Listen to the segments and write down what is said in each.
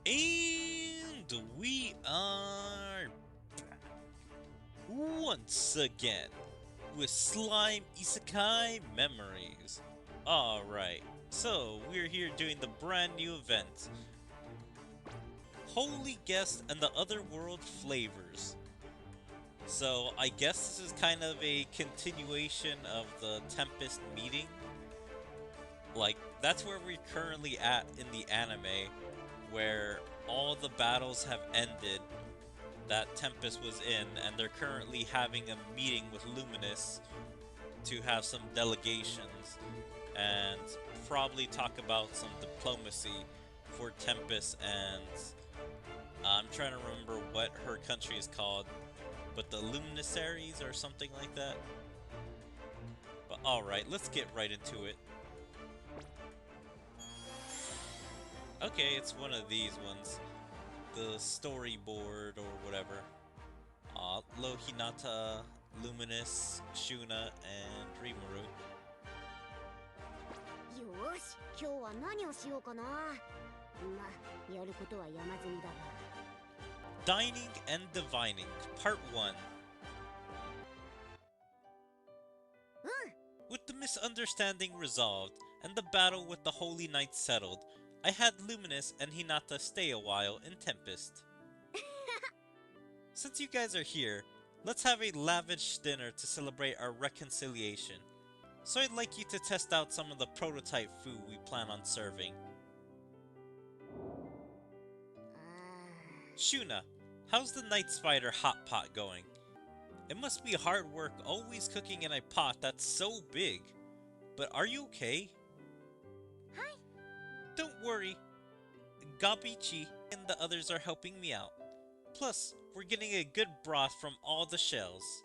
And we are back once again with Slime Isekai Memories. Alright, so we're here doing the brand new event, Holy Guest and the Otherworld Flavors. So I guess this is kind of a continuation of the Tempest meeting. Like, that's where we're currently at in the anime, where all the battles have ended that Tempest was in, and they're currently having a meeting with Luminous to have some delegations and probably talk about some diplomacy for Tempest and I'm trying to remember what her country is called, but the Luminaries or something like that. But alright, let's get right into it. Okay, it's one of these ones. The storyboard or whatever. Hinata, Luminous, Shuna, and Rimuru. よし、今日は何をしようかな。ま、やることは山積みだが。Dining and Divining, Part 1. With the misunderstanding resolved, and the battle with the Holy Knight settled, I had Luminous and Hinata stay a while in Tempest. Since you guys are here, let's have a lavish dinner to celebrate our reconciliation. So I'd like you to test out some of the prototype food we plan on serving. Shuna, how's the Night Spider hot pot going? It must be hard work always cooking in a pot that's so big. But are you okay? Hi. Don't worry. Gabichi and the others are helping me out. Plus, we're getting a good broth from all the shells.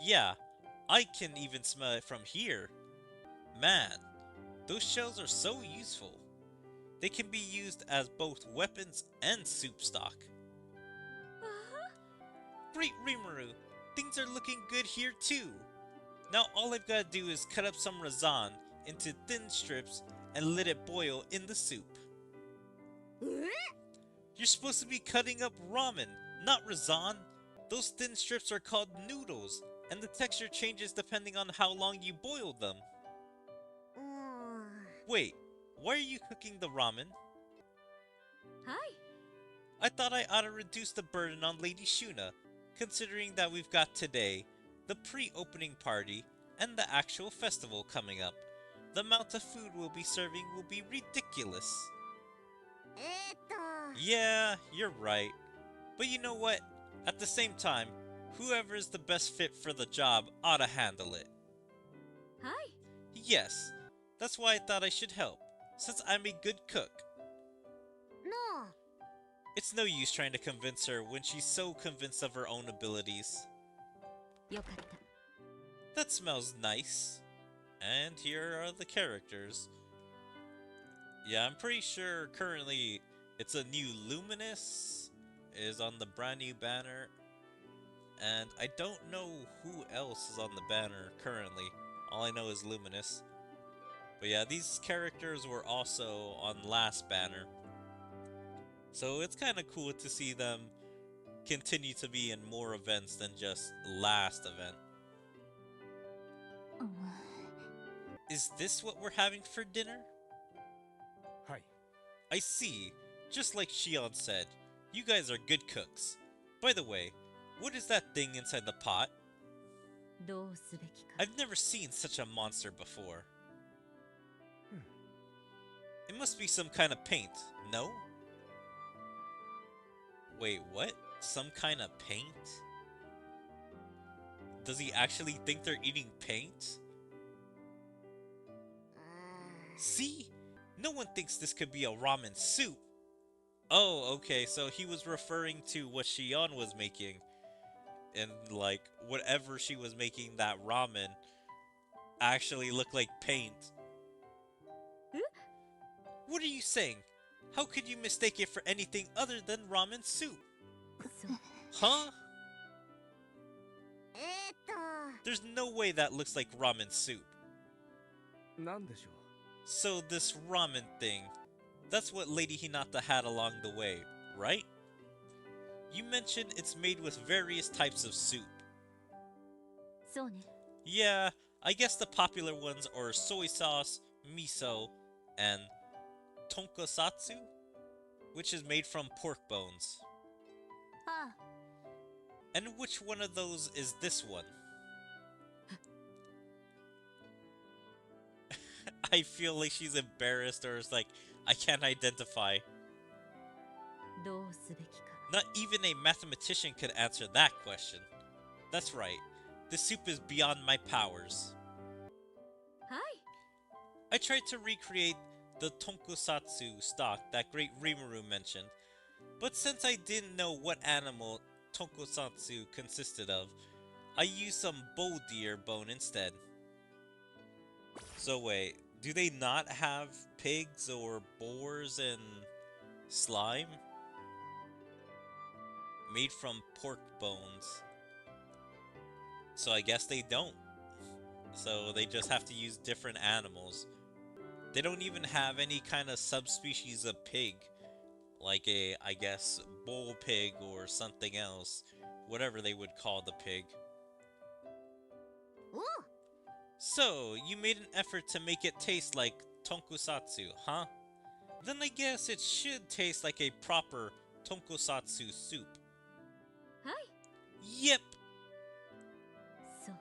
Yeah, I can even smell it from here. Man, those shells are so useful. They can be used as both weapons and soup stock. Great Rimuru, things are looking good here too. Now all I've got to do is cut up some razan into thin strips and let it boil in the soup. You're supposed to be cutting up ramen, not razan. Those thin strips are called noodles, and the texture changes depending on how long you boil them. Wait, why are you cooking the ramen? Hi. I thought I ought to reduce the burden on Lady Shuna, considering that we've got today, the pre-opening party, and the actual festival coming up. The amount of food we'll be serving will be ridiculous. Yeah, you're right. But you know what? At the same time, whoever is the best fit for the job ought to handle it. Hi. Yes, that's why I thought I should help, since I'm a good cook. No. It's no use trying to convince her when she's so convinced of her own abilities. よかった。 That smells nice. And here are the characters. Yeah, I'm pretty sure currently it's a new Luminous is on the brand new banner. And I don't know who else is on the banner currently. All I know is Luminous. But yeah, these characters were also on last banner. So it's kind of cool to see them continue to be in more events than just last event. Is this what we're having for dinner? Hi. I see. Just like Shion said, you guys are good cooks. By the way, what is that thing inside the pot? どうすべきか。 I've never seen such a monster before. It must be some kind of paint, no? Wait, what? Some kind of paint? Does he actually think they're eating paint? See? No one thinks this could be a ramen soup. Oh, okay, so he was referring to what Shion was making. And, like, whatever she was making that ramen actually looked like paint. What are you saying? How could you mistake it for anything other than ramen soup? Huh? There's no way that looks like ramen soup. なんでしょう。 So this ramen thing, That's what Lady Hinata had along the way, right? You mentioned it's made with various types of soup. そうね。 Yeah, I guess the popular ones are soy sauce, miso, and tonkosatsu, which is made from pork bones. ああ、 And which one of those is this one? I feel like she's embarrassed or is like, I can't identify. どうすべきか。 Not even a mathematician could answer that question. That's right. The soup is beyond my powers. はい。 I tried to recreate the tonkosatsu stock that great Rimuru mentioned, but since I didn't know what animal tonkosatsu consisted of, I used some bull deer bone instead. So wait, do they not have pigs or boars and slime? Made from pork bones. So I guess they don't. So they just have to use different animals. They don't even have any kind of subspecies of pig. Like a, I guess, bull pig or something else. Whatever they would call the pig. おう So, you made an effort to make it taste like tonkosatsu, huh? Then I guess it should taste like a proper tonkosatsu soup. はい。 Yep, そう。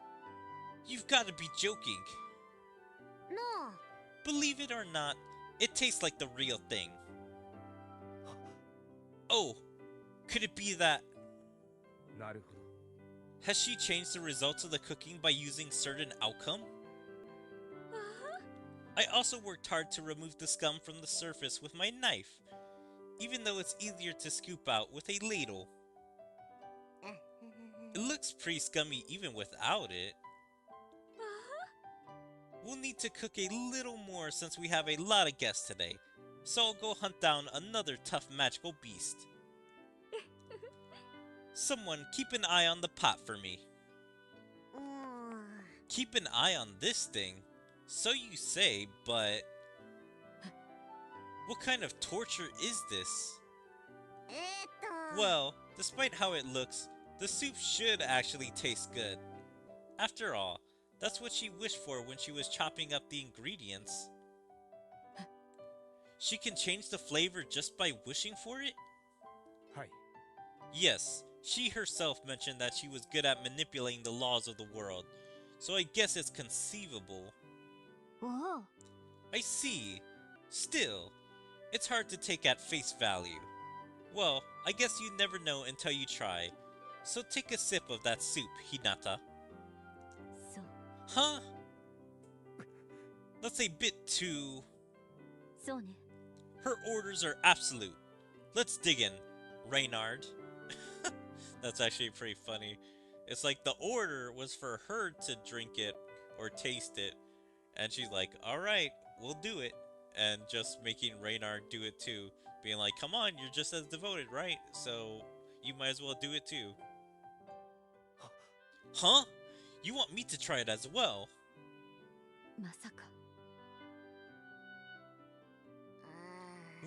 you've got to be joking. なあ Believe it or not, it tastes like the real thing. Oh, could it be that... なるほど Has she changed the results of the cooking by using certain outcome? ああ、 I also worked hard to remove the scum from the surface with my knife, even though it's easier to scoop out with a ladle. It looks pretty scummy even without it. ああ、 We'll need to cook a little more since we have a lot of guests today, so I'll go hunt down another tough magical beast. Someone keep an eye on the pot for me. うーん Keep an eye on this thing? So you say, but... What kind of torture is this? Well, despite how it looks, the soup should actually taste good. After all, that's what she wished for when she was chopping up the ingredients. She can change the flavor just by wishing for it? はい Yes, she herself mentioned that she was good at manipulating the laws of the world, so I guess it's conceivable. おお、 I see. Still, it's hard to take at face value. Well, I guess you never know until you try. So take a sip of that soup, Hinata. そう。 Huh? That's a bit too... そうね。 Her orders are absolute. Let's dig in, Reynard. That's actually pretty funny. It's like the order was for her to drink it or taste it. And she's like, alright, we'll do it. And just making Reynard do it too. Being like, come on, you're just as devoted, right? So you might as well do it too. Huh? You want me to try it as well? まさか。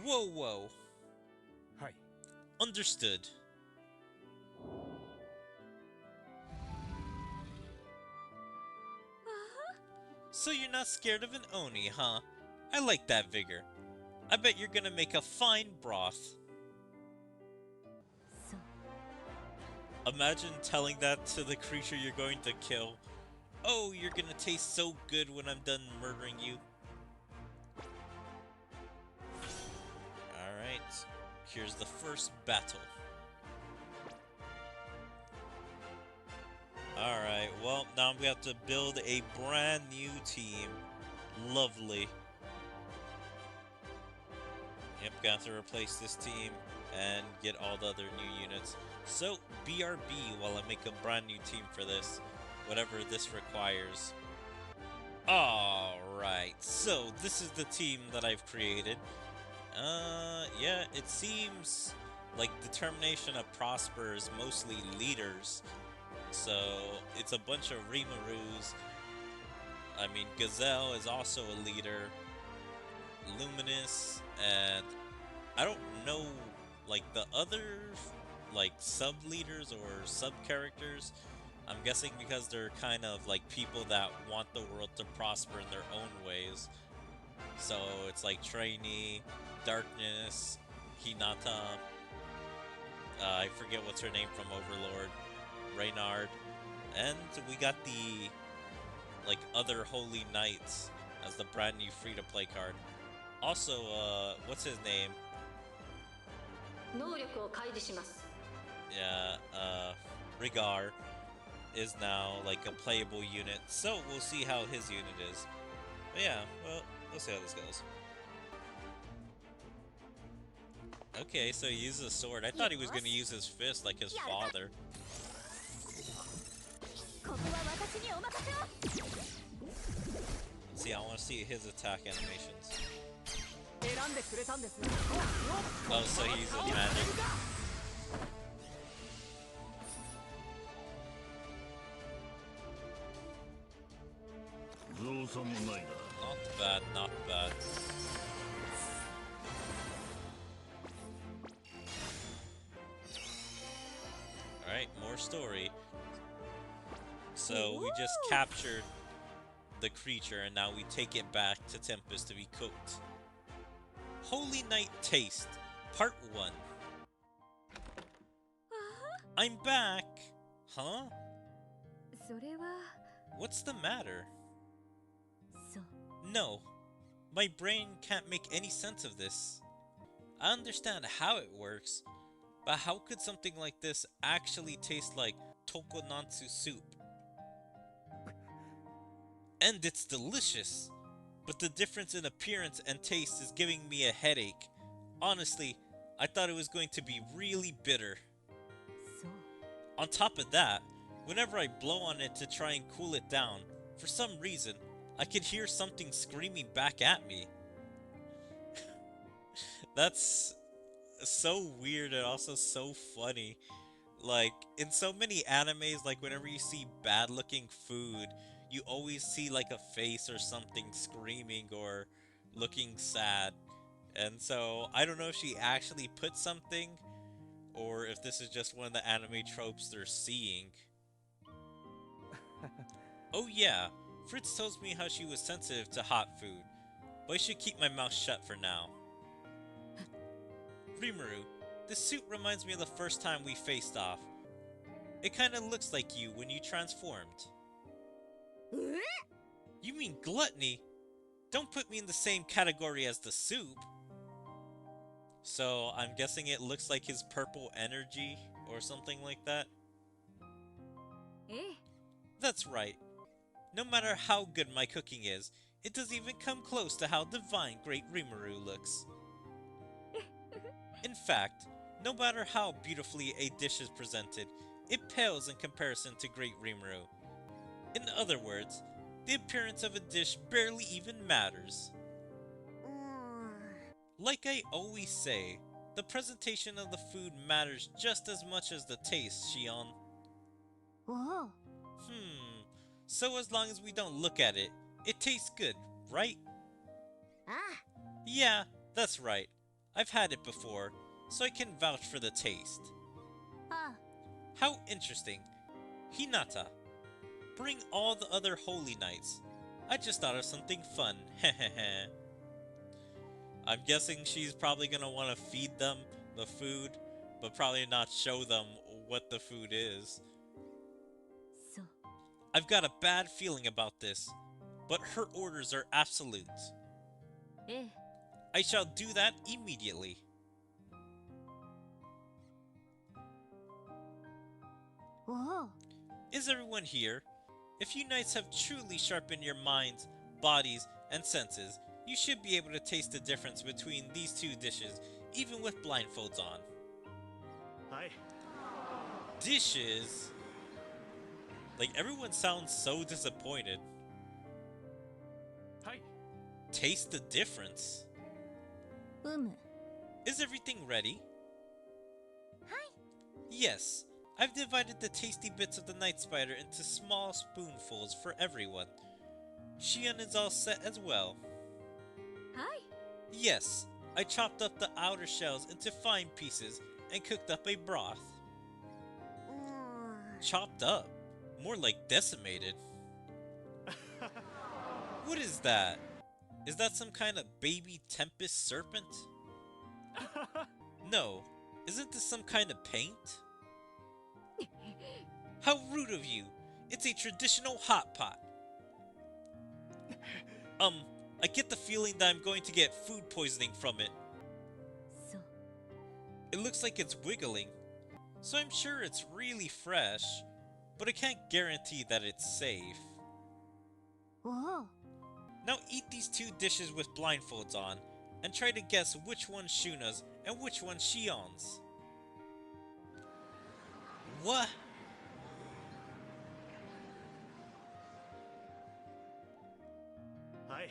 Whoa, whoa. はい Understood. So you're not scared of an Oni, huh? I like that vigor. I bet you're gonna make a fine broth. そう。 Imagine telling that to the creature you're going to kill. Oh, you're gonna taste so good when I'm done murdering you. Alright, here's the first battle. Alright, well, now we have to build a brand new team. Lovely. Yep, got to replace this team and get all the other new units. So, BRB while I make a brand new team for this. Whatever this requires. Alright, so this is the team that I've created. Yeah, it seems like Determination of Prosper is mostly leaders. So, it's a bunch of Ramirus. I mean, Gazelle is also a leader. Luminous and I don't know, like, the other, like, sub-leaders or sub-characters. I'm guessing because they're kind of, like, people that want the world to prosper in their own ways. So, it's like Trainee, Darkness, Hinata, I forget what's her name from Overlord, Reynard, and we got the, like, other Holy Knights as the brand new free-to-play card. Also, what's his name? Yeah, Rigar is now, like, a playable unit, so we'll see how his unit is. But yeah, well, we'll see how this goes. Okay, so he uses a sword. I thought he was going to use his fist like his father. Let's see, I want to see his attack animations. Oh, so he uses magic. Not bad, not bad. Alright, more story. So we just captured the creature and now we take it back to Tempest to be cooked. Holy Night Taste, Part 1. I'm back! Huh? What's the matter? No, my brain can't make any sense of this. I understand how it works, but how could something like this actually taste like tokonatsu soup? And it's delicious, but the difference in appearance and taste is giving me a headache. Honestly, I thought it was going to be really bitter. On top of that, whenever I blow on it to try and cool it down, for some reason, I could hear something screaming back at me. That's so weird and also so funny. Like, in so many animes, like, whenever you see bad-looking food, you always see, like, a face or something screaming or looking sad. And so, I don't know if she actually put something, or if this is just one of the anime tropes they're seeing. Oh yeah, Fritz tells me how she was sensitive to hot food, but I should keep my mouth shut for now. Rimuru, this suit reminds me of the first time we faced off. It kinda looks like you when you transformed. You mean gluttony? Don't put me in the same category as the soup. So, I'm guessing it looks like his purple energy, or something like that? That's right. No matter how good my cooking is, it doesn't even come close to how divine Great Rimuru looks. In fact, no matter how beautifully a dish is presented, it pales in comparison to Great Rimuru. In other words, the appearance of a dish barely even matters. Like I always say, the presentation of the food matters just as much as the taste, Shion. So as long as we don't look at it, it tastes good, right? Yeah, that's right. I've had it before, so I can vouch for the taste. How interesting. Hinata, bring all the other Holy Knights. I just thought of something fun, hehehe. I'm guessing she's probably gonna want to feed them the food, but probably not show them what the food is. I've got a bad feeling about this, but her orders are absolute. I shall do that immediately. Is everyone here? If you knights have truly sharpened your minds, bodies, and senses, you should be able to taste the difference between these two dishes, even with blindfolds on. Dishes? Like, everyone sounds so disappointed. Taste the difference. Is everything ready? Yes. I've divided the tasty bits of the night spider into small spoonfuls for everyone. Shion is all set as well. Yes, I chopped up the outer shells into fine pieces and cooked up a broth. Chopped up? More like decimated. What is that? Is that some kind of baby tempest serpent? No. Isn't this some kind of paint? How rude of you! It's a traditional hot pot. I get the feeling that I'm going to get food poisoning from it. So, It looks like it's wiggling, so I'm sure it's really fresh, but I can't guarantee that it's safe. oh, Now eat these two dishes with blindfolds on, and try to guess which one's Shuna's and which one's Shion's. What? Hi.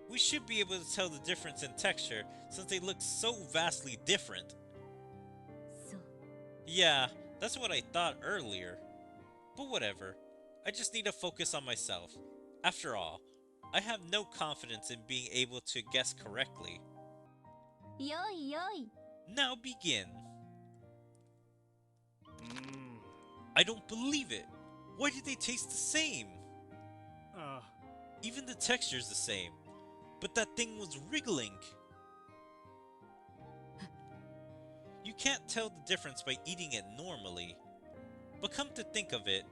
We should be able to tell the difference in texture since they look so vastly different. so, Yeah, that's what I thought earlier. But whatever, I just need to focus on myself. After all, I have no confidence in being able to guess correctly. よいよい。 Now begin. Mmm. I don't believe it. Why did they taste the same? Ah. Even the texture's the same. But that thing was wriggling. You can't tell the difference by eating it normally. But come to think of it,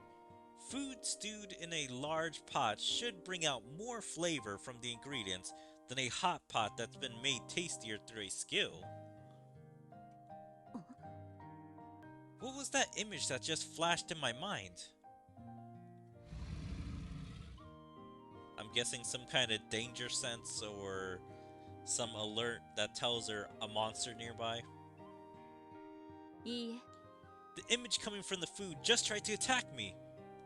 food stewed in a large pot should bring out more flavor from the ingredients than a hot pot that's been made tastier through a skill. What was that image that just flashed in my mind? I'm guessing some kind of danger sense or some alert that tells her a monster nearby. いいえ、 The image coming from the food just tried to attack me.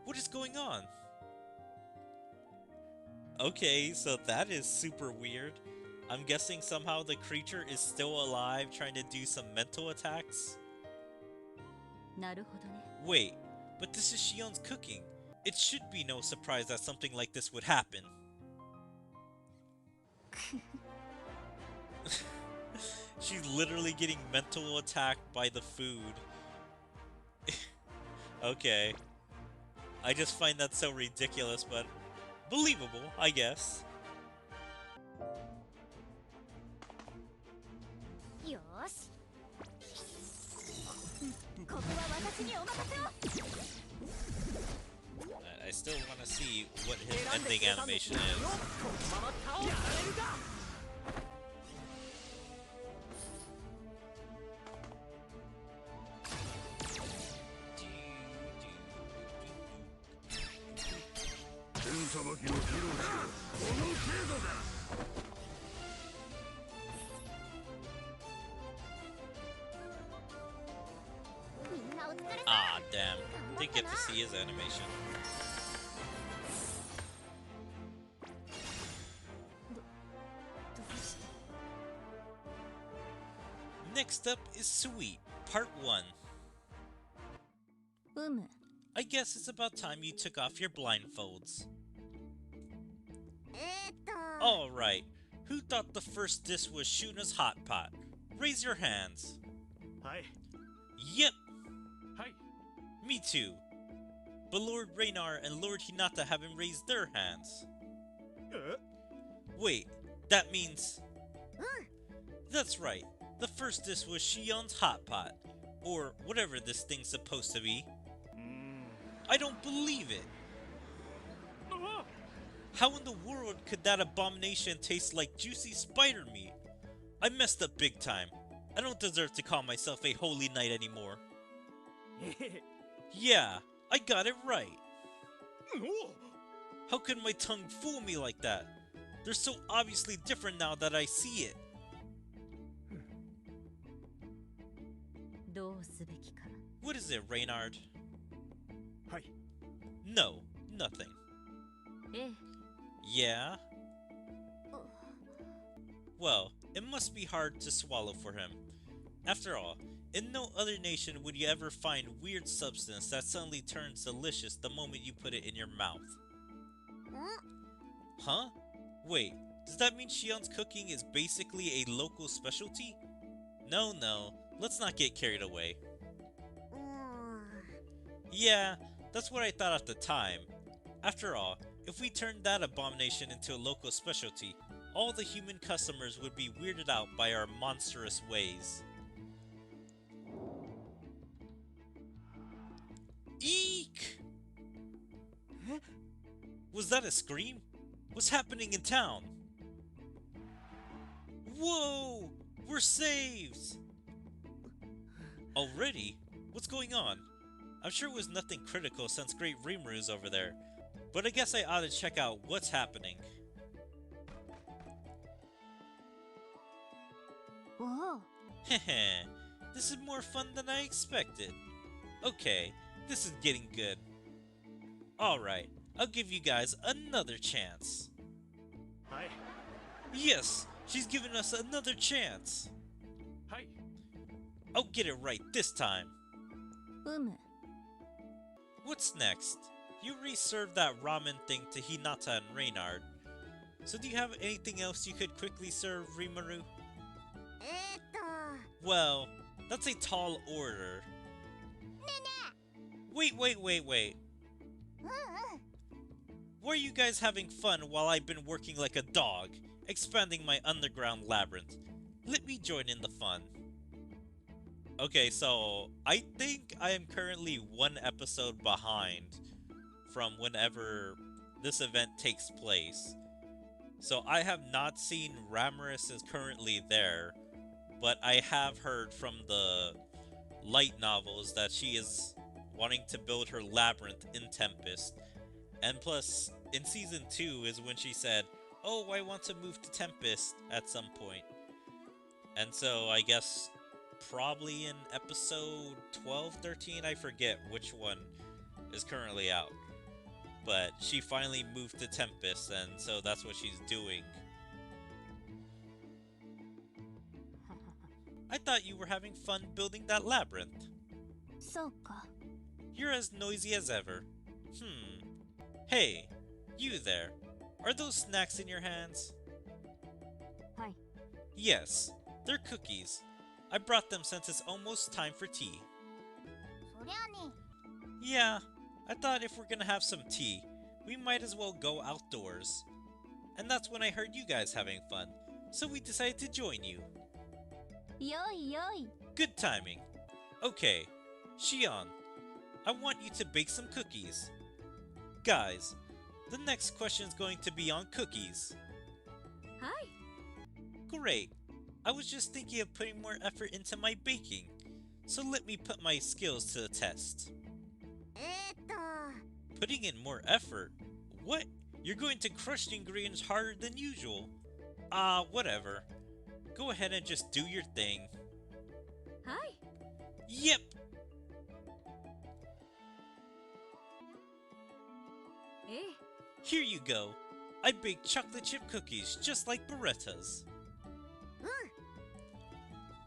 What is going on? Okay, so that is super weird. I'm guessing somehow the creature is still alive trying to do some mental attacks? なるほどね。 Wait, but this is Shion's cooking. It should be no surprise that something like this would happen. She's literally getting mental attacked by the food. Okay. I just find that so ridiculous, but believable, I guess. よーし。ここは私にお任せを。 I still want to see what his ending animation is. Ah, damn. Didn't get to see his animation. Next up is Sweet, Part 1. うむ。 I guess it's about time you took off your blindfolds. Alright, who thought the first dish was Shuna's hot pot? Raise your hands. Hi. Yep, Hi. me too. But Lord Raynar and Lord Hinata haven't raised their hands. Wait, that means... That's right, the first dish was Shion's hot pot. Or whatever this thing's supposed to be. I don't believe it! How in the world could that abomination taste like juicy spider meat? I messed up big time. I don't deserve to call myself a holy knight anymore. Yeah, I got it right. How could my tongue fool me like that? They're so obviously different now that I see it. どうすべきか。 What is it, Reynard? Hi. No, nothing. ええ。 Yeah? Well, it must be hard to swallow for him. After all, in no other nation would you ever find weird substance that suddenly turns delicious the moment you put it in your mouth. Huh? Wait, Does that mean Shion's cooking is basically a local specialty? No, let's not get carried away. うーん Yeah, that's what I thought at the time. After all, if we turned that abomination into a local specialty, all the human customers would be weirded out by our monstrous ways. Eek! Was that a scream? What's happening in town? Whoa! We're saved! Already? What's going on? I'm sure it was nothing critical since Great Ramiris over there, but I guess I ought to check out what's happening. おお Heh, this is more fun than I expected. Okay, this is getting good. Alright, I'll give you guys another chance. はい Yes, she's giving us another chance. はい I'll get it right this time. うむ What's next? You reserved that ramen thing to Hinata and Reynard. So do you have anything else you could quickly serve, Rimuru? えーっと Well, that's a tall order. Wait. うんうん Why are you guys having fun while I've been working like a dog, expanding my underground labyrinth? Let me join in the fun. Okay, so I think I am currently one episode behind from whenever this event takes place. So I have not seen Ramiris is currently there, but I have heard from the light novels that she is wanting to build her labyrinth in Tempest. And plus, in Season 2 is when she said, oh, I want to move to Tempest at some point. And so I guess probably in episode 12, 13, I forget which one is currently out. But she finally moved to Tempest, and so that's what she's doing. I thought you were having fun building that labyrinth. そうか You're as noisy as ever. Hey, you there. Are those snacks in your hands? はい Yes, they're cookies. I brought them since it's almost time for tea. そりゃあね Yeah, I thought if we're gonna have some tea, we might as well go outdoors. And that's when I heard you guys having fun, so we decided to join you. よいよい Good timing. Okay, Shion, I want you to bake some cookies. Guys, the next question's going to be on cookies. はい Great. I was just thinking of putting more effort into my baking, so let me put my skills to the test. えーっと Putting in more effort? What? You're going to crush the ingredients harder than usual. Whatever. Go ahead and just do your thing. はい Yep! Here you go. I baked chocolate chip cookies just like Beretta's. うん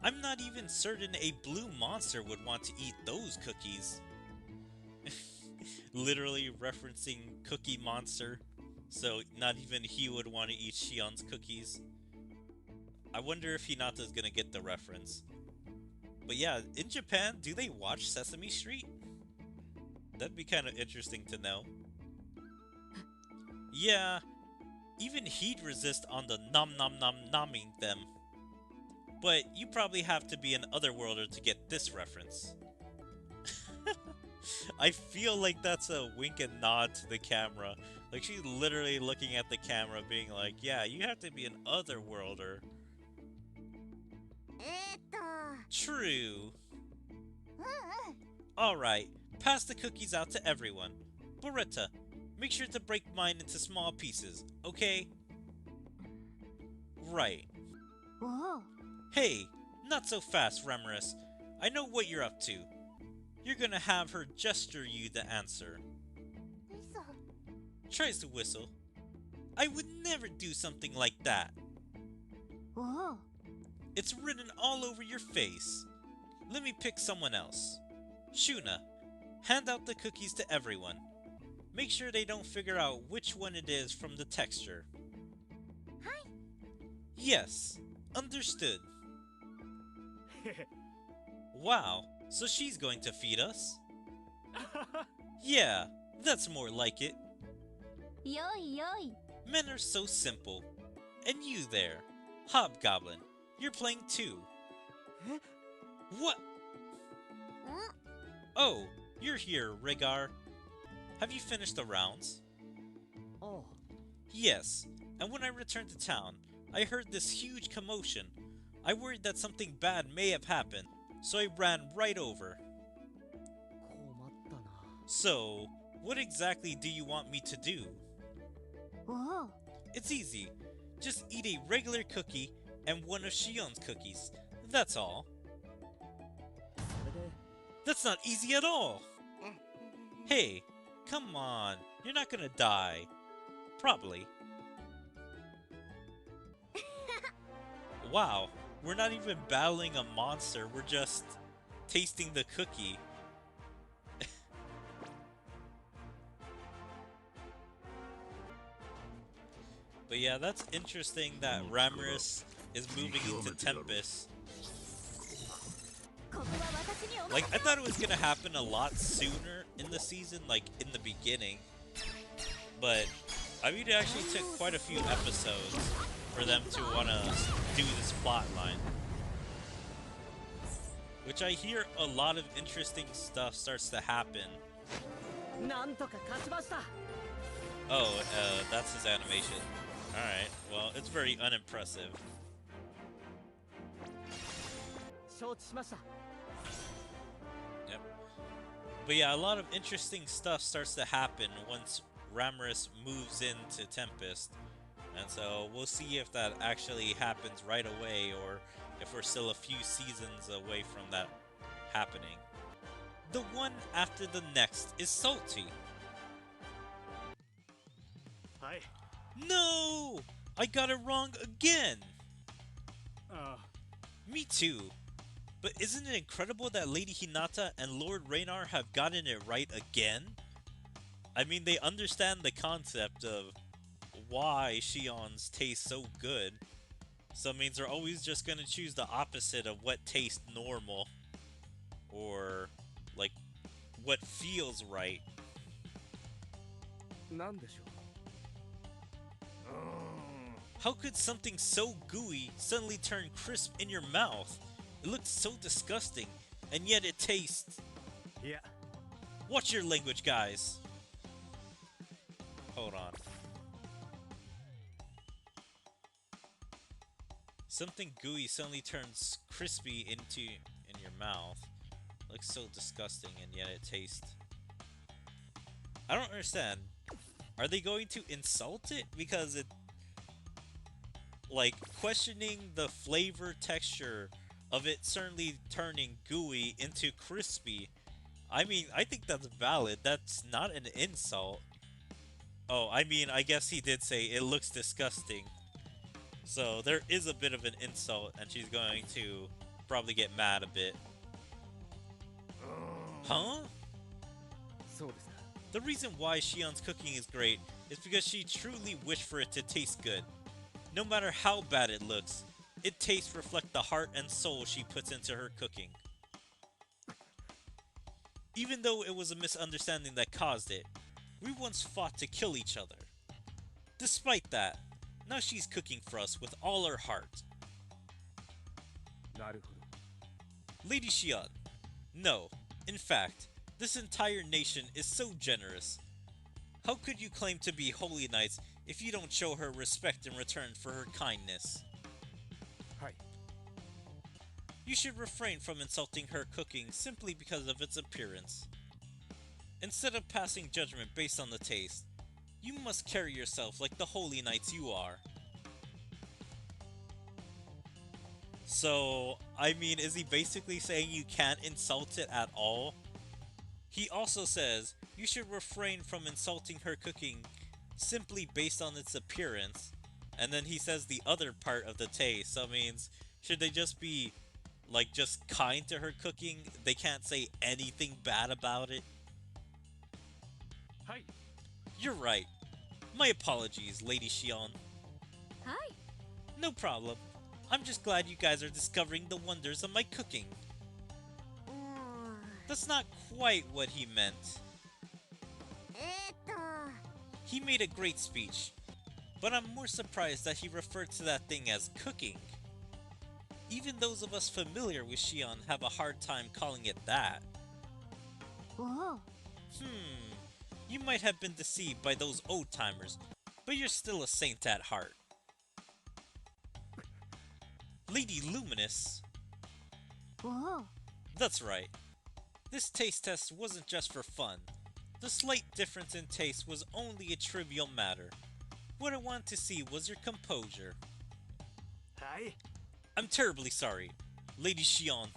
I'm not even certain a blue monster would want to eat those cookies. Literally referencing Cookie Monster, so not even he would want to eat Shion's cookies. I wonder if Hinata's gonna get the reference. But yeah, in Japan, do they watch Sesame Street? That'd be kind of interesting to know. Yeah, even he'd resist on the nom nom nom nomming them. But you probably have to be an otherworlder to get this reference. I feel like that's a wink and nod to the camera. Like she's literally looking at the camera being like, yeah, you have to be an otherworlder. えーっと True. うんうん Alright, pass the cookies out to everyone. Beretta, make sure to break mine into small pieces, okay? Right. おお Hey, not so fast, Ramiris. I know what you're up to. You're gonna have her gesture you the answer. 嘘 Tries to whistle. I would never do something like that. おお It's written all over your face. Let me pick someone else. Shuna, hand out the cookies to everyone. Make sure they don't figure out which one it is from the texture. はい Yes, understood. Wow, so she's going to feed us? Yeah, that's more like it. よいよい Men are so simple. And you there, Hobgoblin, you're playing too. What? Oh, you're here, Rhaegar. Have you finished the rounds? Oh. Yes, and when I returned to town, I heard this huge commotion. I worried that something bad may have happened, so I ran right over. 困ったな。 So, what exactly do you want me to do? おお It's easy. Just eat a regular cookie and one of Shion's cookies. That's all. それで That's not easy at all! Hey, come on. You're not gonna die. Probably. Wow, we're not even battling a monster, we're just tasting the cookie. But yeah, that's interesting that Ramiris is moving into Tempest. ここは私にお任 Like, せ I thought it was gonna happen a lot sooner in the season, like in the beginning. But, I mean, it actually took quite a few episodes for them to wanna do this plot line. Which I hear a lot of interesting stuff starts to happen. なんとか勝ちました。 Oh, that's his animation. Alright, well, it's very unimpressive. 承知しました。 Yep. But yeah, a lot of interesting stuff starts to happen once Ramiris moves into Tempest. And so we'll see if that actually happens right away or if we're still a few seasons away from that happening. The one after the next is salty. はい。 No! I got it wrong again! あ Me too. But isn't it incredible that Lady Hinata and Lord Raynar have gotten it right again? I mean, they understand the concept of why Shion's taste so good. So it means they're always just gonna choose the opposite of what tastes normal. Or, like, what feels right. なんでしょう。 How could something so gooey suddenly turn crisp in your mouth? It looks so disgusting, and yet it tastes... いや、 Watch your language, guys! Hold on. Something gooey suddenly turns crispy in your mouth. Looks so disgusting, and yet it tastes... I don't understand. Are they going to insult it? Because it... Like, questioning the flavor texture of it certainly turning gooey into crispy. I mean, I think that's valid. That's not an insult. Oh, I mean, I guess he did say it looks disgusting. So there is a bit of an insult, and she's going to probably get mad a bit. Huh? そうですか。 The reason why Shion's cooking is great is because she truly wished for it to taste good. No matter how bad it looks, its tastes reflect the heart and soul she puts into her cooking. Even though it was a misunderstanding that caused it, we once fought to kill each other. Despite that, now she's cooking for us with all her heart. なるほど。 Lady Shion, no, in fact, this entire nation is so generous. How could you claim to be holy knights if you don't show her respect in return for her kindness? はい。 You should refrain from insulting her cooking simply because of its appearance. Instead of passing judgment based on the taste, you must carry yourself like the holy knights you are. So, I mean, is he basically saying you can't insult it at all? He also says you should refrain from insulting her cooking simply based on its appearance. And then he says the other part of the taste. So it means, should they just be, like, just kind to her cooking? They can't say anything bad about it? はい。 You're right. My apologies, Lady Shion. はい No problem. I'm just glad you guys are discovering the wonders of my cooking. That's not quite what he meant. He made a great speech, but I'm more surprised that he referred to that thing as cooking. Even those of us familiar with Shion have a hard time calling it that. Oh. You might have been deceived by those old-timers, but you're still a saint at heart. Lady Luminous? Oh. That's right. This taste test wasn't just for fun. The slight difference in taste was only a trivial matter. What I wanted to see was your composure. Hi. I'm terribly sorry, Lady Shion.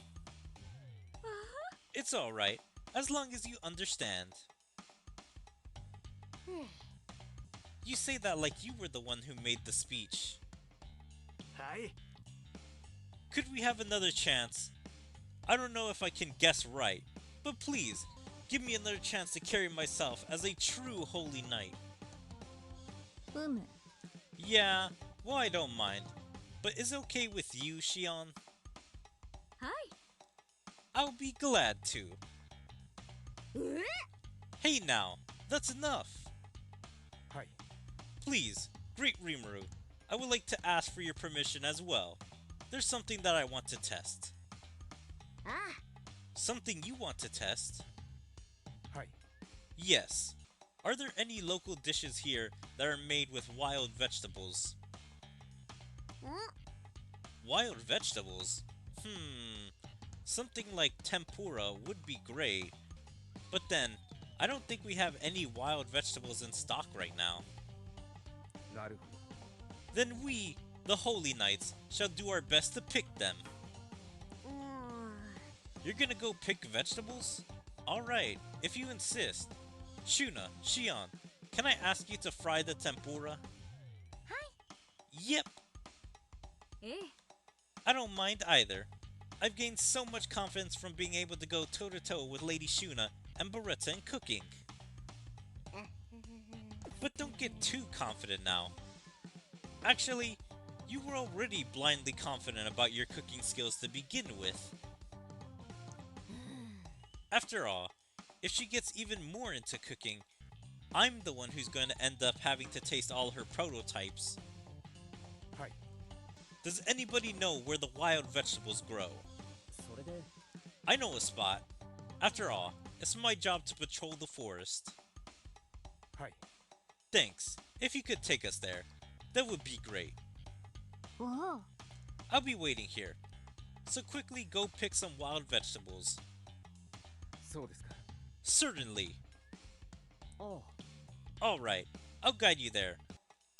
It's alright, as long as you understand. You say that like you were the one who made the speech. Hi. Could we have another chance? I don't know if I can guess right, but please, give me another chance to carry myself as a true holy knight. Yeah, well I don't mind. But is it okay with you, Shion? Hi. I'll be glad to. Hey now, that's enough. Hi. Please, Great Rimuru, I would like to ask for your permission as well. There's something that I want to test. Something you want to test? Hi. Yes. Are there any local dishes here that are made with wild vegetables? Wild vegetables? Something like tempura would be great. But then, I don't think we have any wild vegetables in stock right now. Then we, the Holy Knights, shall do our best to pick them. You're gonna go pick vegetables? Alright, if you insist. Shuna, Shion, can I ask you to fry the tempura? Hi. Yep. I don't mind either. I've gained so much confidence from being able to go toe-to-toe with Lady Shuna and Beretta in cooking. But don't get too confident now. Actually, you were already blindly confident about your cooking skills to begin with. After all, if she gets even more into cooking, I'm the one who's going to end up having to taste all her prototypes. Hi. Does anybody know where the wild vegetables grow? I know a spot. After all, it's my job to patrol the forest. Hi. Thanks. If you could take us there, that would be great. Oh. I'll be waiting here. So quickly go pick some wild vegetables. Certainly. Oh. Alright, I'll guide you there.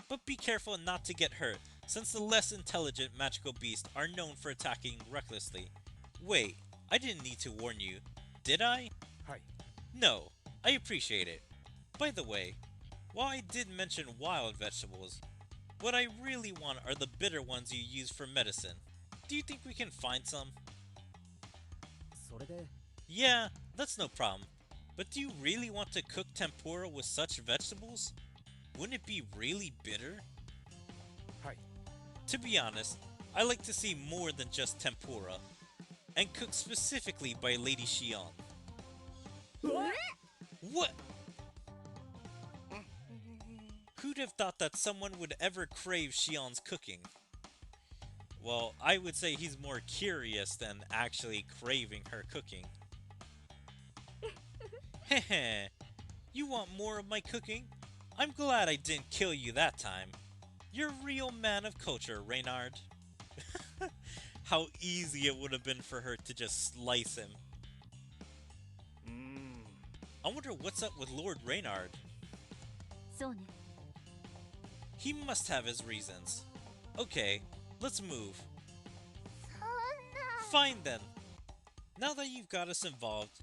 But be careful not to get hurt, since the less intelligent magical beasts are known for attacking recklessly. Wait, I didn't need to warn you, did I? Hi. No, I appreciate it. By the way, while I did mention wild vegetables, what I really want are the bitter ones you use for medicine. Do you think we can find some? Yeah, that's no problem. But do you really want to cook tempura with such vegetables? Wouldn't it be really bitter? Hi. To be honest, I like to see more than just tempura, and cooked specifically by Lady Shion. What? Who'd have thought that someone would ever crave Shion's cooking? Well, I would say he's more curious than actually craving her cooking. Heh. You want more of my cooking? I'm glad I didn't kill you that time. You're a real man of culture, Reynard. How easy it would have been for her to just slice him. I wonder what's up with Lord Reynard. He must have his reasons. Okay, let's move. Fine then. Now that you've got us involved,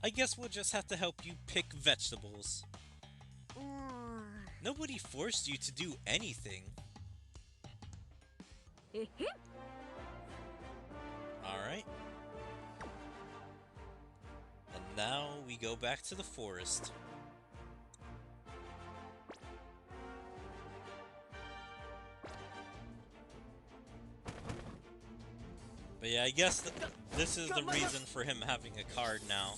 I guess we'll just have to help you pick vegetables. Nobody forced you to do anything. Alright. And now we go back to the forest. But yeah, I guess this is the reason for him having a card now.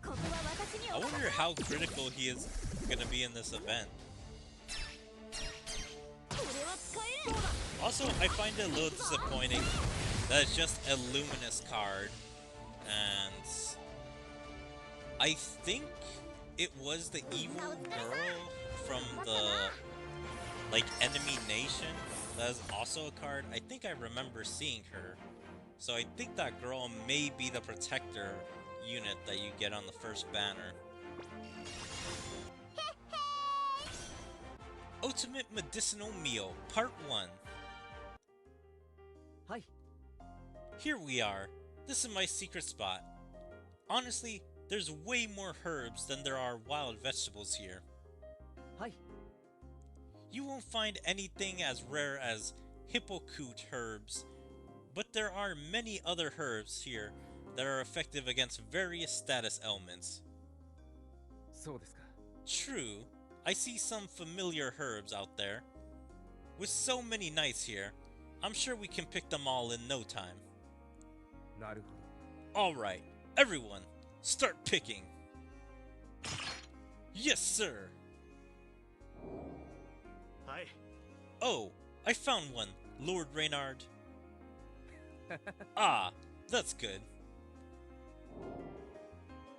ここは私に I お任せ wonder how critical he is gonna be in this event. これは使える Also, I find it a little disappointing that it's just a luminous card, and I think it was the evil girl from the enemy nation that is also a card. I think I remember seeing her, so I think that girl may be the protector unit that you get on the first banner. Ultimate Medicinal Meal, Part 1. はい Here we are. This is my secret spot. Honestly, there's way more herbs than there are wild vegetables here. はい You won't find anything as rare as hippocoot herbs, but there are many other herbs here that are effective against various status elements. そうですか True, I see some familiar herbs out there. With so many knights here, I'm sure we can pick them all in no time. なるほど Alright, everyone, start picking! Yes, sir! はい Oh, I found one, Lord Reynard. Ah, that's good.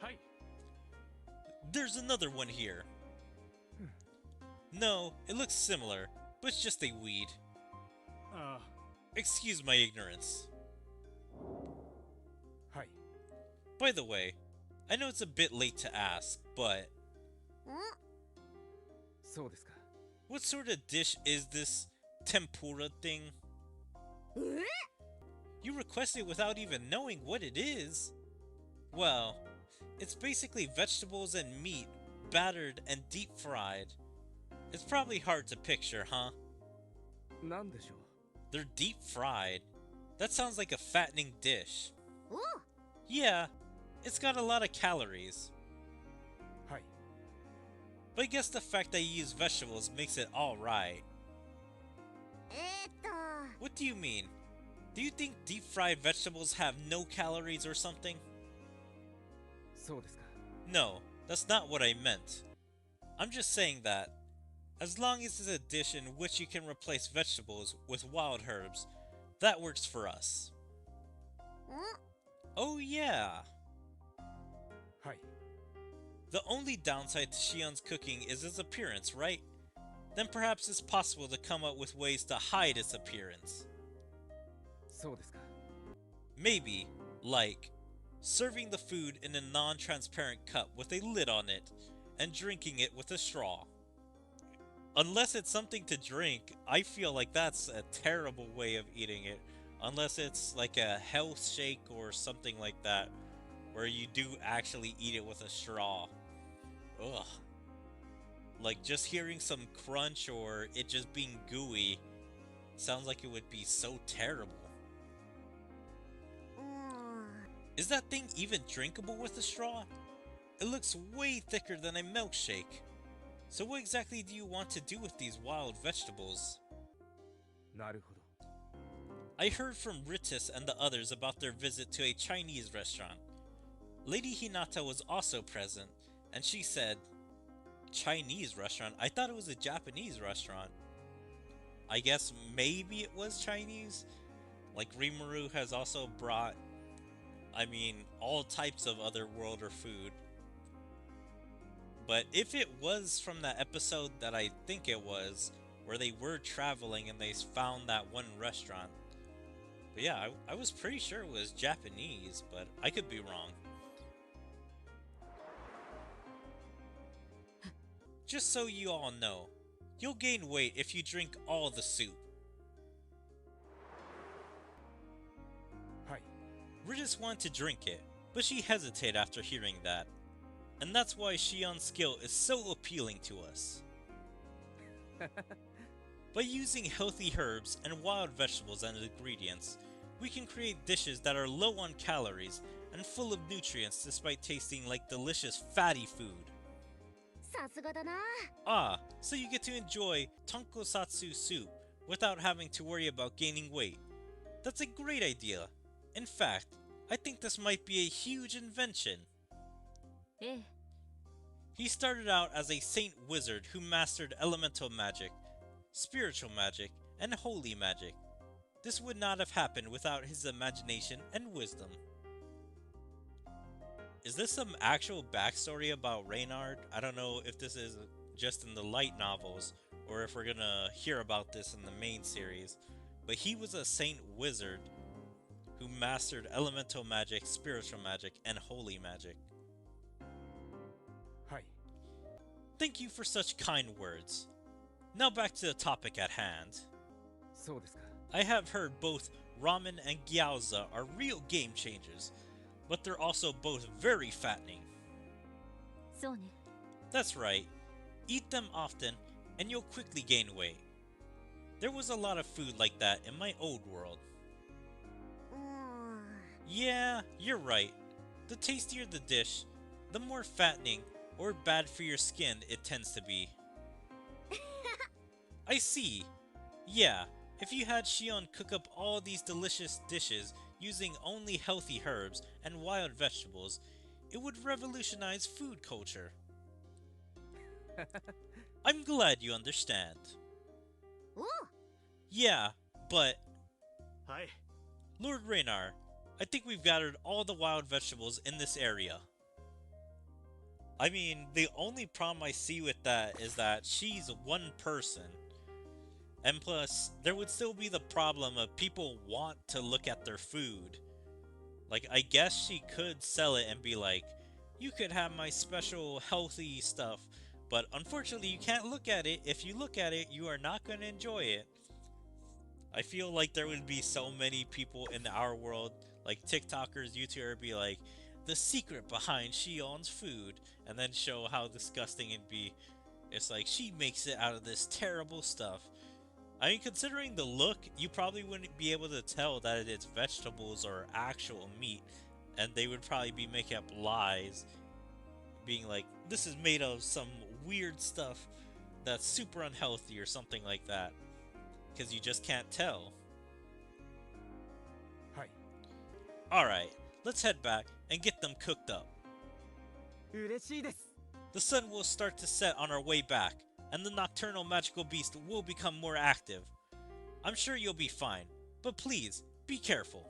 はい There's another one here. No, it looks similar, but it's just a weed. あ Excuse my ignorance. あはい By the way, I know it's a bit late to ask, but そうですか what sort of dish is this tempura thing? え You requested it without even knowing what it is. Well, it's basically vegetables and meat, battered and deep fried. It's probably hard to picture, huh? なんでしょう They're deep fried. That sounds like a fattening dish. お Yeah, it's got a lot of calories. はい But I guess the fact that you use vegetables makes it alright. と What do you mean? Do you think deep fried vegetables have no calories or something? そうですか No, that's not what I meant. I'm just saying that, as long as it's a dish in which you can replace vegetables with wild herbs, that works for us. ん Oh yeah! はい The only downside to Shion's cooking is its appearance, right? Then perhaps it's possible to come up with ways to hide its appearance. そうですか Maybe, like, serving the food in a non-transparent cup with a lid on it, and drinking it with a straw. Unless it's something to drink, I feel like that's a terrible way of eating it. Unless it's like a health shake or something like that, where you do actually eat it with a straw. Ugh. Like, just hearing some crunch or it just being gooey sounds like it would be so terrible. うーん Is that thing even drinkable with a straw? It looks way thicker than a milkshake. So what exactly do you want to do with these wild vegetables? なるほど I heard from Ritus and the others about their visit to a Chinese restaurant. Lady Hinata was also present, and she said, Chinese restaurant? I thought it was a Japanese restaurant. I guess maybe it was Chinese? Like Rimuru has also brought, all types of otherworlder food. But if it was from that episode that I think it was, where they were traveling and they found that one restaurant. But yeah, I was pretty sure it was Japanese, but I could be wrong. Just so you all know, you'll gain weight if you drink all the soup. はい Ritus wanted to drink it, but she hesitated after hearing that. And that's why Shion's skill is so appealing to us. By using healthy herbs and wild vegetables as ingredients, we can create dishes that are low on calories and full of nutrients despite tasting like delicious fatty food. さすがだな Ah, so you get to enjoy tonkosatsu soup without having to worry about gaining weight. That's a great idea. In fact, I think this might be a huge invention. ええ He started out as a saint wizard who mastered elemental magic, spiritual magic, and holy magic. This would not have happened without his imagination and wisdom. Is this some actual backstory about Reynard? I don't know if this is just in the light novels, or if we're gonna hear about this in the main series, but he was a saint wizard who mastered elemental magic, spiritual magic, and holy magic. はい Thank you for such kind words. Now back to the topic at hand. そうですか I have heard both ramen and gyoza are real game changers, but they're also both very fattening. そうね That's right. Eat them often, and you'll quickly gain weight. There was a lot of food like that in my old world. うーん Yeah, you're right. The tastier the dish, the more fattening or bad for your skin it tends to be. I see. Yeah, if you had Shion cook up all these delicious dishes using only healthy herbs and wild vegetables, it would revolutionize food culture. I'm glad you understand. おう Yeah, but はい Lord Raynar, I think we've gathered all the wild vegetables in this area. I mean, the only problem I see with that is that she's one person. And plus, there would still be the problem of people want to look at their food. Like, I guess she could sell it and be like, you could have my special healthy stuff, but unfortunately you can't look at it. If you look at it, you are not going to enjoy it. I feel like there would be so many people in our world, like TikTokers, YouTubers, be like, the secret behind Shion's food, and then show how disgusting it'd be. It's like, she makes it out of this terrible stuff. I mean, considering the look, you probably wouldn't be able to tell that it's vegetables or actual meat, and they would probably be making up lies, being like, this is made of some weird stuff that's super unhealthy or something like that, because you just can't tell. はい Alright, let's head back and get them cooked up. 嬉しいです The sun will start to set on our way back, and the nocturnal magical beast will become more active. I'm sure you'll be fine, but please, be careful.